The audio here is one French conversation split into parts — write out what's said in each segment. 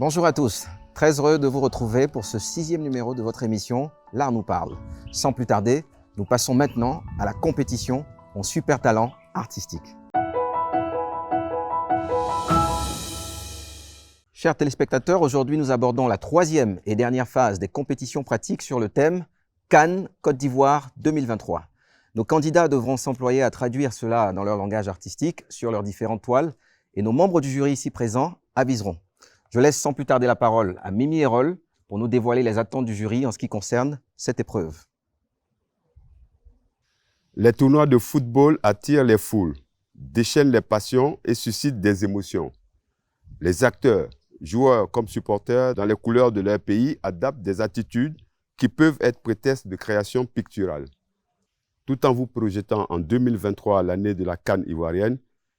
Bonjour à tous, très heureux de vous retrouver pour ce 6e numéro de votre émission L'Art nous parle. Sans plus tarder, nous passons maintenant à la compétition en super talent artistique. Chers téléspectateurs, aujourd'hui nous abordons la 3e et dernière phase des compétitions pratiques sur le thème Cannes, Côte d'Ivoire 2023. Nos candidats devront s'employer à traduire cela dans leur langage artistique sur leurs différentes toiles et nos membres du jury ici présents aviseront. Je laisse sans plus tarder la parole à Mimi Hérol pour nous dévoiler les attentes du jury en ce qui concerne cette épreuve. Les tournois de football attirent les foules, déchaînent les passions et suscitent des émotions. Les acteurs, joueurs comme supporters dans les couleurs de leur pays adaptent des attitudes qui peuvent être prétexte de création picturale. Tout en vous projetant en 2023, l'année de la Cannes ivoirienne,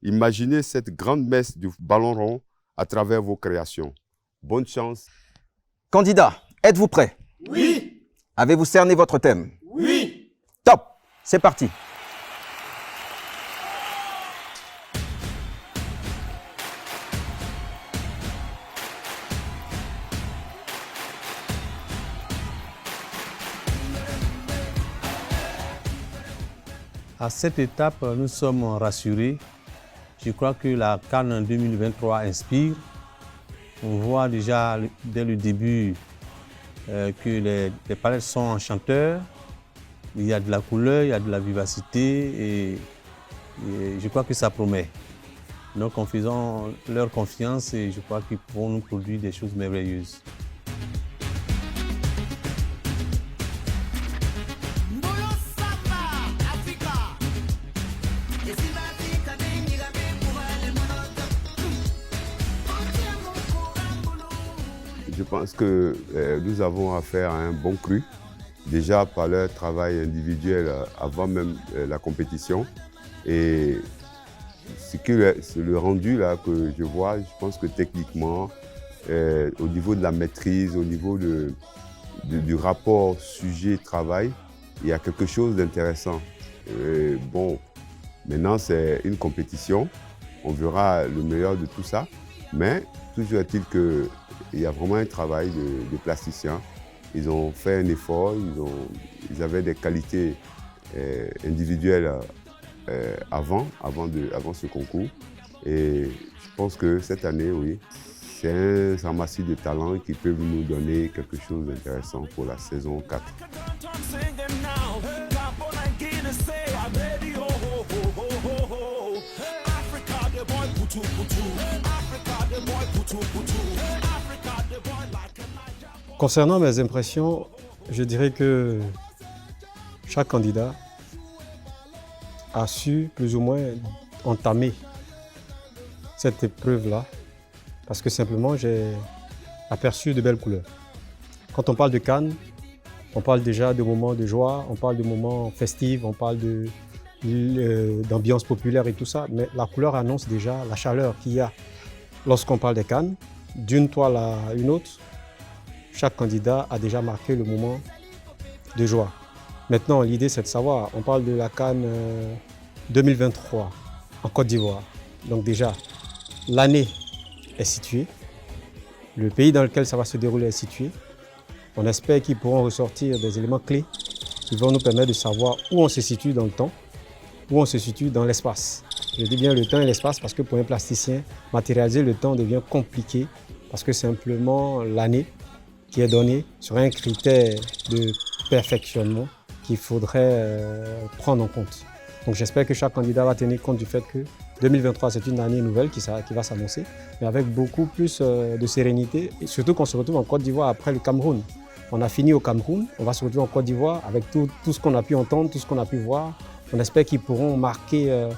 imaginez cette grande messe du ballon rond à travers vos créations. Bonne chance. Candidats, êtes-vous prêts? Oui. Avez-vous cerné votre thème? Oui. Top, c'est parti. À cette étape, nous sommes rassurés. Je crois que la Cannes 2023 inspire. On voit déjà dès le début que les palettes sont enchanteurs. Il y a de la couleur, il y a de la vivacité et je crois que ça promet. Donc en faisant leur confiance, et je crois qu'ils pourront nous produire des choses merveilleuses. Je pense que nous avons affaire à un bon cru, déjà par leur travail individuel avant même la compétition. Et le rendu là, que je vois, je pense que techniquement, au niveau de la maîtrise, au niveau du rapport sujet-travail, il y a quelque chose d'intéressant. Bon, maintenant c'est une compétition, on verra le meilleur de tout ça, mais toujours est-il que il y a vraiment un travail de plasticiens. Ils ont fait un effort, ils avaient des qualités individuelles avant ce concours. Et je pense que cette année, oui, c'est un ramassis de talents qui peuvent nous donner quelque chose d'intéressant pour la saison 4. Concernant mes impressions, je dirais que chaque candidat a su plus ou moins entamer cette épreuve-là parce que simplement j'ai aperçu de belles couleurs. Quand on parle de Cannes, on parle déjà de moments de joie, on parle de moments festifs, on parle d'ambiance populaire et tout ça, mais la couleur annonce déjà la chaleur qu'il y a lorsqu'on parle des Cannes, d'une toile à une autre. Chaque candidat a déjà marqué le moment de joie. Maintenant, l'idée, c'est de savoir, on parle de la Cannes 2023 en Côte d'Ivoire. Donc déjà, l'année est située, le pays dans lequel ça va se dérouler est situé. On espère qu'ils pourront ressortir des éléments clés qui vont nous permettre de savoir où on se situe dans le temps, où on se situe dans l'espace. Je dis bien le temps et l'espace parce que pour un plasticien, matérialiser le temps devient compliqué parce que simplement l'année qui est donné sur un critère de perfectionnement qu'il faudrait prendre en compte. Donc j'espère que chaque candidat va tenir compte du fait que 2023 c'est une année nouvelle qui va s'annoncer, mais avec beaucoup plus de sérénité, et surtout qu'on se retrouve en Côte d'Ivoire après le Cameroun. On a fini au Cameroun, on va se retrouver en Côte d'Ivoire avec tout ce qu'on a pu entendre, tout ce qu'on a pu voir. On espère qu'ils pourront marquer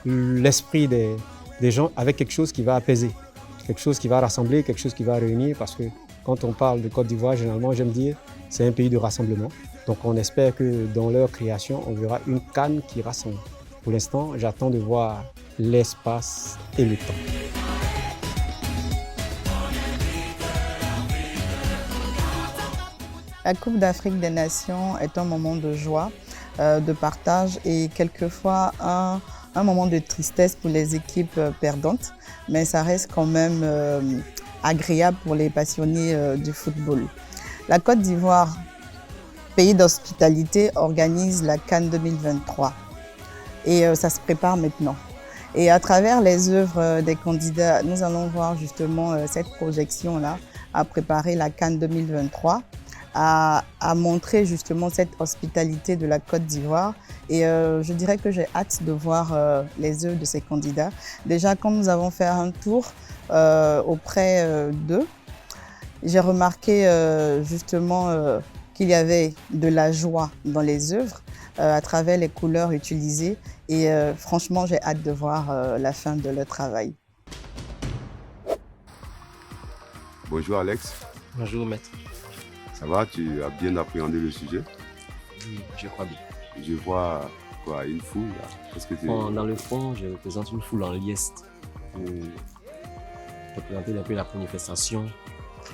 l'esprit des gens avec quelque chose qui va apaiser, quelque chose qui va rassembler, quelque chose qui va réunir, parce que quand on parle de Côte d'Ivoire, généralement, j'aime dire, c'est un pays de rassemblement. Donc on espère que dans leur création, on verra une Cannes qui rassemble. Pour l'instant, j'attends de voir l'espace et le temps. La Coupe d'Afrique des Nations est un moment de joie, de partage et quelquefois un moment de tristesse pour les équipes perdantes. Mais ça reste quand même agréable pour les passionnés du football. La Côte d'Ivoire, pays d'hospitalité, organise la CAN 2023 et ça se prépare maintenant. Et à travers les œuvres des candidats, nous allons voir justement cette projection-là à préparer la CAN 2023, à montrer justement cette hospitalité de la Côte d'Ivoire. Et je dirais que j'ai hâte de voir les œuvres de ces candidats. Déjà, quand nous avons fait un tour auprès d'eux, j'ai remarqué justement qu'il y avait de la joie dans les œuvres à travers les couleurs utilisées. Et franchement, j'ai hâte de voir la fin de leur travail. Bonjour Alex. Bonjour maître. Ça va, tu as bien appréhendé le sujet? Oui, je crois bien. Je vois quoi, une foule là. Qu'est-ce que Dans le fond, je représente une foule en liesse. Je représentais un peu la manifestation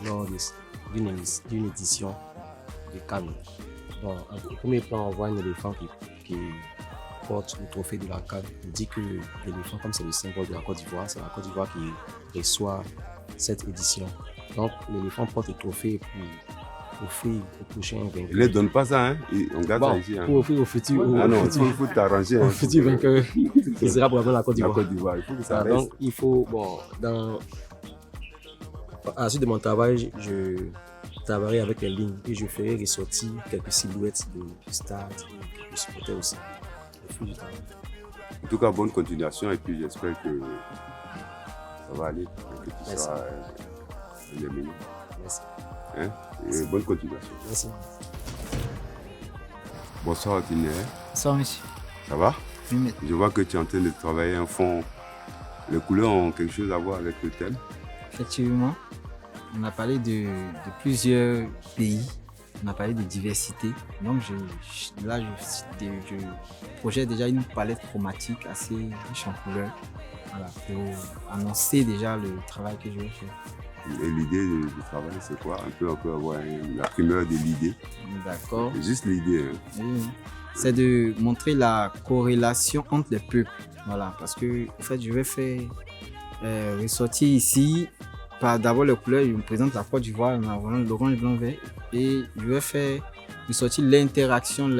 lors d'une édition de Cannes. Bon, au premier plan, on voit un éléphant qui porte le trophée de la Cannes. On dit que l'éléphant, comme c'est le symbole de la Côte d'Ivoire, c'est la Côte d'Ivoire qui reçoit cette édition. Donc l'éléphant porte le trophée et puis offrir au prochain vainqueur. Il ne donne pas ça, hein? On garde ça ici. Hein? Pour offrir au futur. Ah non, il faut t'arranger. Au futur vainqueur, qui sera probablement la Côte d'Ivoire. La Côte d'Ivoire, il faut que ça reste. Donc il faut, à la suite de mon travail, je travaillerai avec les lignes et je ferai ressortir quelques silhouettes du stade, quelques supporters aussi. En tout cas, bonne continuation et puis j'espère que ça va aller, que tu seras éliminé. Merci. Hein? Et bonne continuation. Merci. Bonsoir Guinée. Bonsoir monsieur. Ça va? Oui, mais Je vois que tu es en train de travailler un fond. Les couleurs ont quelque chose à voir avec le thème. effectivement, on a parlé de plusieurs pays, on a parlé de diversité. Donc je projette déjà une palette chromatique assez riche en couleurs, voilà, pour annoncer déjà le travail que je vais faire. Et l'idée du travail, c'est quoi? On peut avoir la primeur de l'idée. D'accord. Juste l'idée. Hein. Oui. C'est de montrer la corrélation entre les peuples. Voilà, parce que en fait, je vais faire ressortir ici, d'abord les couleurs, je me présente la Côte d'Ivoire, l'orange, blanc, vert, et je vais faire ressortir l'interaction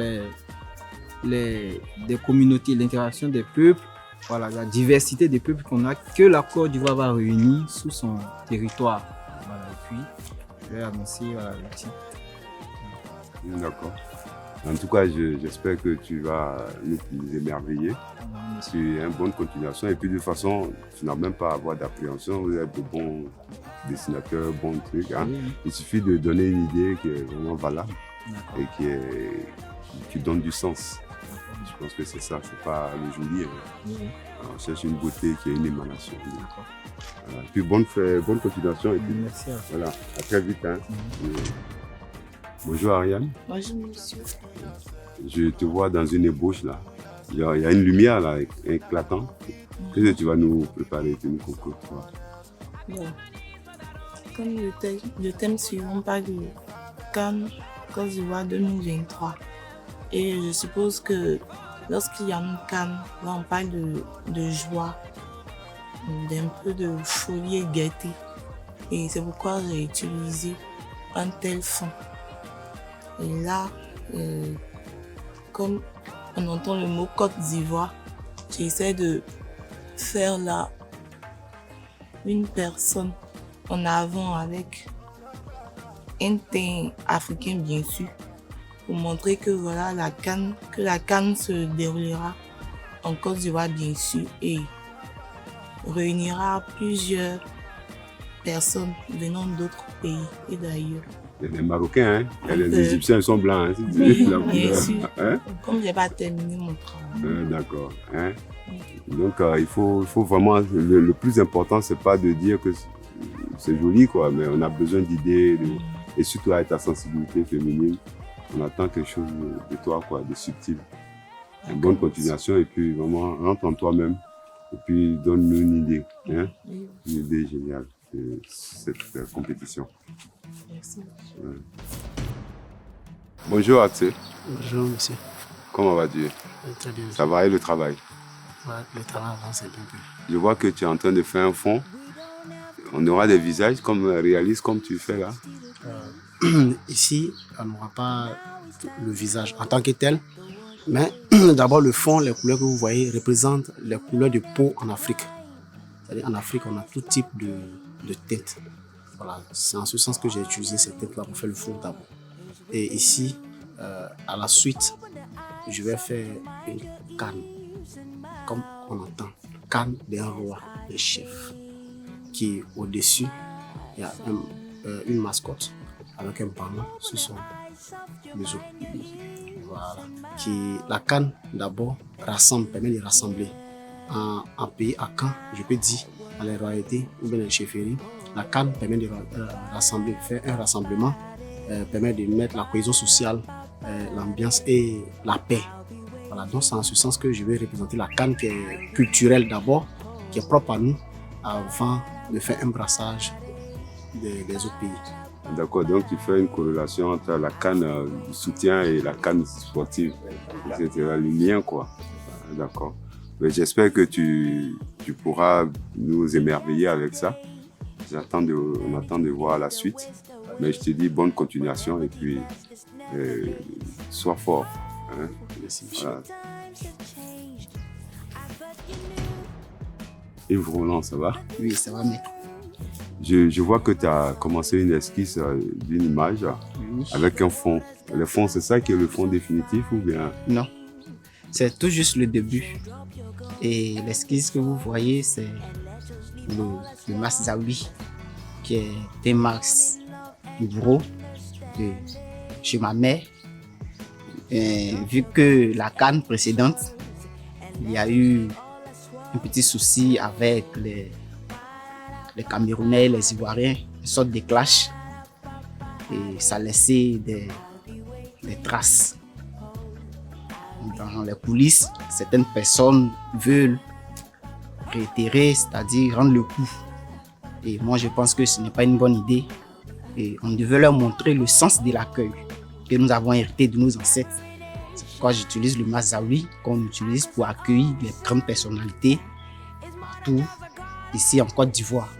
des communautés, l'interaction des peuples, voilà, la diversité des peuples qu'on a, que la Côte d'Ivoire va réunir sous son territoire. Voilà, et puis, je vais annoncer le titre. D'accord. En tout cas, j'espère que tu vas nous émerveiller. Tu as une bonne continuation et puis de toute façon, tu n'as même pas à avoir d'appréhension. Vous êtes de bons dessinateurs, bons trucs. Hein. Oui. Il suffit de donner une idée qui est vraiment valable D'accord. et qui donne du sens. Je pense que c'est ça, c'est pas le joli. Hein. Oui. On cherche une beauté qui a une émanation. D'accord. Voilà. Puis bonne continuation et puis Merci. voilà, à très vite. Hein. Bonjour Ariane. Bonjour monsieur. Je te vois dans une ébauche là. Il y a une lumière là, éclatante. Qu'est-ce que tu vas nous préparer, tu nous concoctes? Bon. Comme le thème suivant parle de CAN Côte d'Ivoire 2023. Et je suppose que lorsqu'il y a une CAN, là on parle de joie, d'un peu de folie et gaieté. Et c'est pourquoi j'ai utilisé un tel fond. Et là, comme on entend le mot Côte d'Ivoire, j'essaie de faire là une personne en avant avec un teint africain bien sûr, pour montrer que voilà la CAN se déroulera en Côte d'Ivoire bien sûr et réunira plusieurs personnes venant d'autres pays et d'ailleurs. Il y a les Marocains, hein? Les Égyptiens sont blancs. Hein? Oui, La bien couleur. sûr. Hein? Comme je n'ai pas terminé mon travail. D'accord. Hein? Donc il faut vraiment, le plus important, c'est pas de dire que c'est joli, quoi, mais on a besoin d'idées, et surtout avec ta sensibilité féminine, on attend quelque chose de toi, quoi, de subtil. Une bonne continuation, et puis vraiment, rentre en toi-même, et puis donne-nous une idée, hein? Oui, Une idée géniale de cette compétition. merci. Ouais. Bonjour Atsé, Bonjour monsieur. comment vas-tu? Très bien. Ça va et le travail? Ouais, le talent avance un peu. Je vois que tu es en train de faire un fond. on aura des visages réalistes comme tu fais là. Ici, on n'aura pas le visage en tant que tel, mais d'abord le fond, les couleurs que vous voyez représentent les couleurs de peau en Afrique. C'est-à-dire en Afrique, on a tout type de teintes. Voilà, c'est en ce sens que j'ai utilisé ces teintes-là pour faire le fond d'abord. Et ici, à la suite, je vais faire une canne, comme on entend, canne d'un roi, d'un chef, qui au-dessus, il y a une mascotte avec un ballon sur son museau. Voilà. La canne, d'abord, permet de rassembler. En pays à Caen, je peux dire, à la royauté ou bien à la chefferie, la canne permet de rassembler, faire un rassemblement, permet de mettre la cohésion sociale, l'ambiance et la paix. Voilà, donc c'est en ce sens que je vais représenter la canne qui est culturelle d'abord, qui est propre à nous, avant de faire un brassage des autres pays. D'accord, donc tu fais une corrélation entre la canne du soutien et la canne sportive. C'est le lien, quoi. D'accord. Mais j'espère que tu pourras nous émerveiller avec ça. On attend de voir la suite. Mais je te dis bonne continuation et puis sois fort. Hein? Merci, voilà. Yves Roland, ça va? Oui, ça va, mec. Je vois que tu as commencé une esquisse d'une image avec un fond. Le fond, c'est ça qui est le fond définitif ou bien? Non, c'est tout juste le début. Et l'esquisse que vous voyez, c'est le Mas Zaoui, qui est un Mas gros de chez ma mère. Et vu que la canne précédente, il y a eu un petit souci avec les Camerounais, les Ivoiriens, une sorte de clash. Et ça laissait des traces. Dans les coulisses, certaines personnes veulent réitérer, c'est-à-dire rendre le coup. Et moi, je pense que ce n'est pas une bonne idée. Et on devait leur montrer le sens de l'accueil que nous avons hérité de nos ancêtres. C'est pourquoi j'utilise le Mas Zaoui qu'on utilise pour accueillir les grandes personnalités partout ici en Côte d'Ivoire.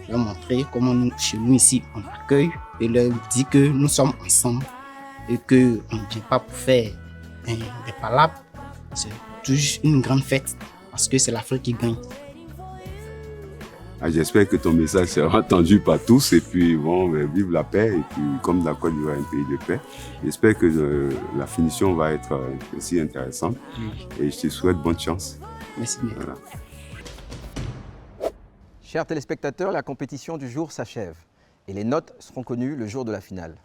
Leur montrer comment chez nous ici on accueille et leur dire que nous sommes ensemble et qu'on ne vient pas pour faire des palabres. C'est toujours une grande fête parce que c'est l'Afrique qui gagne. Ah, j'espère que ton message sera entendu par tous et puis bon, vive la paix et puis comme la Côte d'Ivoire est un pays de paix, j'espère que la finition va être aussi intéressante et je te souhaite bonne chance. Merci bien. Voilà. Chers téléspectateurs, la compétition du jour s'achève et les notes seront connues le jour de la finale.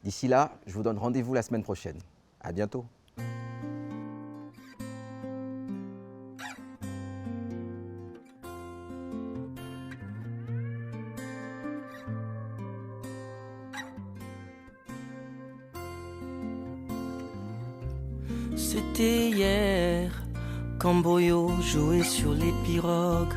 D'ici là, je vous donne rendez-vous la semaine prochaine. À bientôt. C'était hier quand Boyo jouait sur les pirogues.